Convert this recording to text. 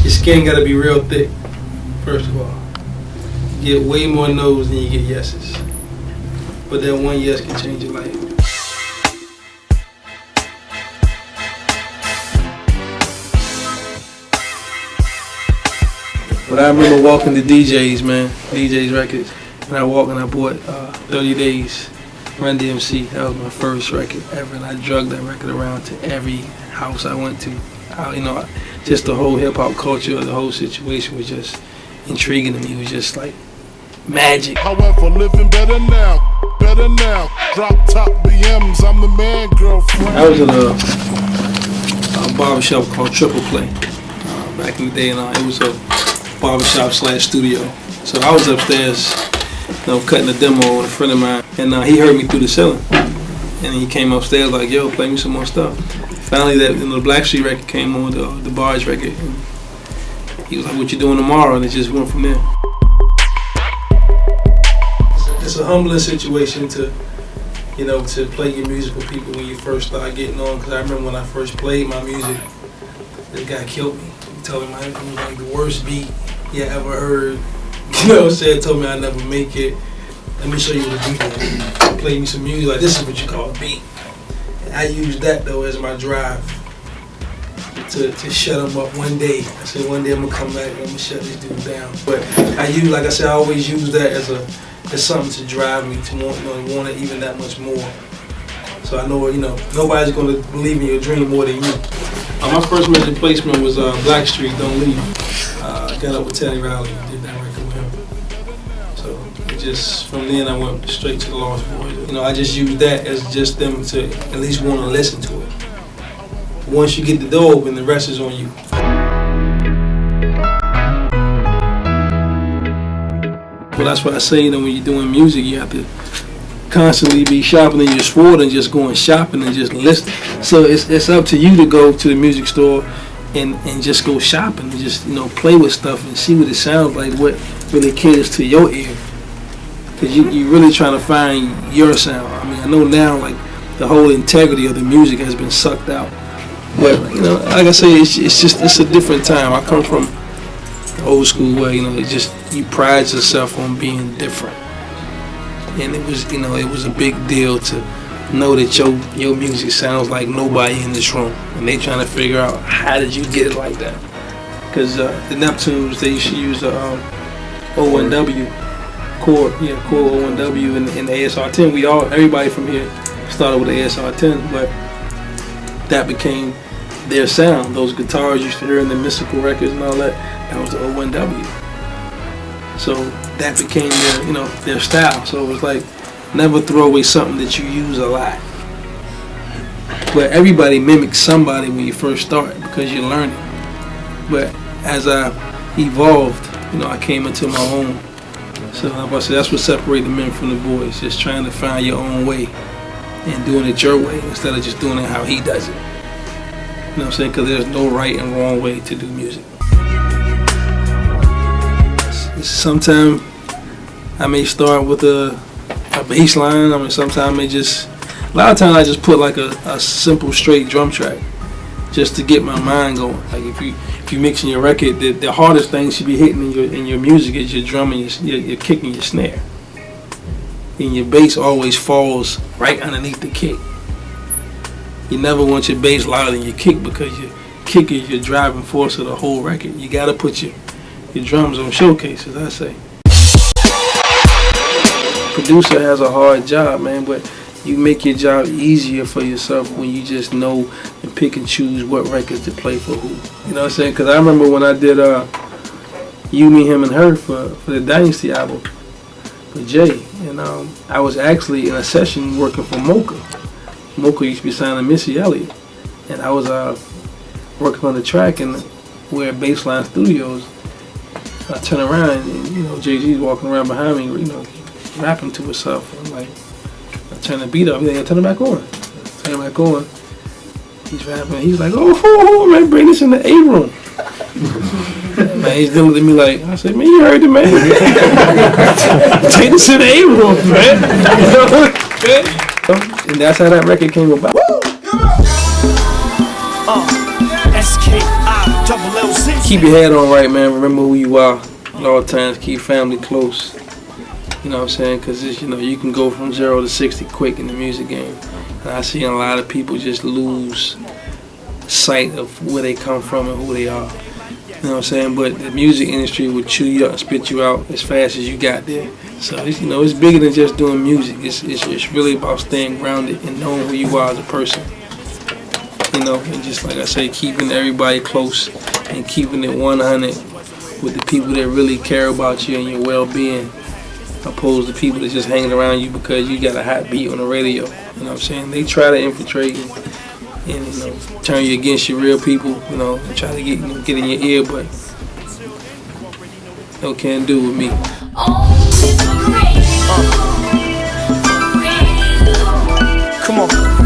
Your skin gotta be real thick, first of all. You get way more no's than you get yeses. But that one yes can change your life. But I remember walking to DJ's, man, DJ's Records. And I walked and I bought 30 Days, Run DMC. That was my first record ever. And I drugged that record around to every house I went to. Just the whole hip hop culture, the whole situation was just intriguing to me. It was just like magic. However, living better now. Drop top BMs, I'm the man, girlfriend. I was in a barbershop called Triple Play back in the day, and it was a barbershop / studio. So I was upstairs, cutting a demo with a friend of mine, and he heard me through the ceiling, and he came upstairs like, "Yo, play me some more stuff." Finally, the Blackstreet record came on, the Barge record. And he was like, "What you doing tomorrow?" And it just went from there. It's a humbling situation to play your music for people when you first start getting on. Because I remember when I first played my music, this guy killed me. He told me it was like the worst beat you ever heard. Told me I'd never make it. Let me show you what beat is. Play me some music like this is what you call a beat. And I used that though as my drive to shut him up one day. I said one day I'm gonna come back and I'm gonna shut this dude down. But I always use that as something to drive me to want it even that much more. So I know nobody's gonna believe in your dream more than you. My first major placement was Blackstreet, Don't Leave. I got up with Teddy Riley and did that record with him. So from then I went straight to the Lost Boys. I just used that as just them to at least want to listen to it. Once you get the door open, the rest is on you. But that's why I say, when you're doing music, you have to constantly be sharpening your sword and just going shopping and just listening. So it's up to you to go to the music store and just go shopping and just play with stuff and see what it sounds like, what really caters to your ear. Because you're really trying to find your sound. I know now like the whole integrity of the music has been sucked out. But like I say, it's a different time. I come from the old school way. You pride yourself on being different. And it was a big deal to know that your music sounds like nobody in this room, and they trying to figure out how did you get it like that. Because the Neptunes, they used to use the O1W Core O1W and the ASR10. Everybody from here started with the ASR10, but that became their sound. Those guitars you used to hear in the Mystical records and all that was the O1W. So that became their style. So it was like, never throw away something that you use a lot. But everybody mimics somebody when you first start because you're learning. But as I evolved, I came into my own. So like I said, that's what separates the men from the boys. Just trying to find your own way and doing it your way instead of just doing it how he does it. You know what I'm saying? Because there's no right and wrong way to do music. Sometimes I may start with a bass line. Sometimes a lot of times I just put like a simple straight drum track just to get my mind going. Like if you mixing your record, the hardest thing should be hitting in your music is your drum and your kick and your snare. And your bass always falls right underneath the kick. You never want your bass louder than your kick because your kick is your driving force of the whole record. You gotta put your drums on showcases, I say. Producer has a hard job, man, but you make your job easier for yourself when you just know and pick and choose what records to play for who. You know what I'm saying? Because I remember when I did You, Me, Him, and Her for the Dynasty album with Jay, and I was actually in a session working for Mocha. Mocha used to be signing Missy Elliott, and I was working on the track, and we're at Baseline Studios. I turn around and Jay-Z's walking around behind me, rapping to herself. And I turn the beat up. He's like, turn it back on. Turn it back on. He's rapping. He's like, oh man, bring this in the A room. Man, he's looking at me like, I said, man, you heard it, man. Take this in the A room, man. And that's how that record came about. SKI. Keep your head on right, man. Remember who you are at all times. Keep family close. You know what I'm saying? Because, you know, you can go from 0 to 60 quick in the music game. And I see a lot of people just lose sight of where they come from and who they are. You know what I'm saying? But the music industry will chew you up and spit you out as fast as you got there. So, you know, it's bigger than just doing music. It's really about staying grounded and knowing who you are as a person. You know, and just like I say, keeping everybody close and keeping it 100 with the people that really care about you and your well-being, opposed to people that just hanging around you because you got a hot beat on the radio. You know what I'm saying? They try to infiltrate and you know, turn you against your real people, you know, and try to get in your ear, but no can do with me. Come on.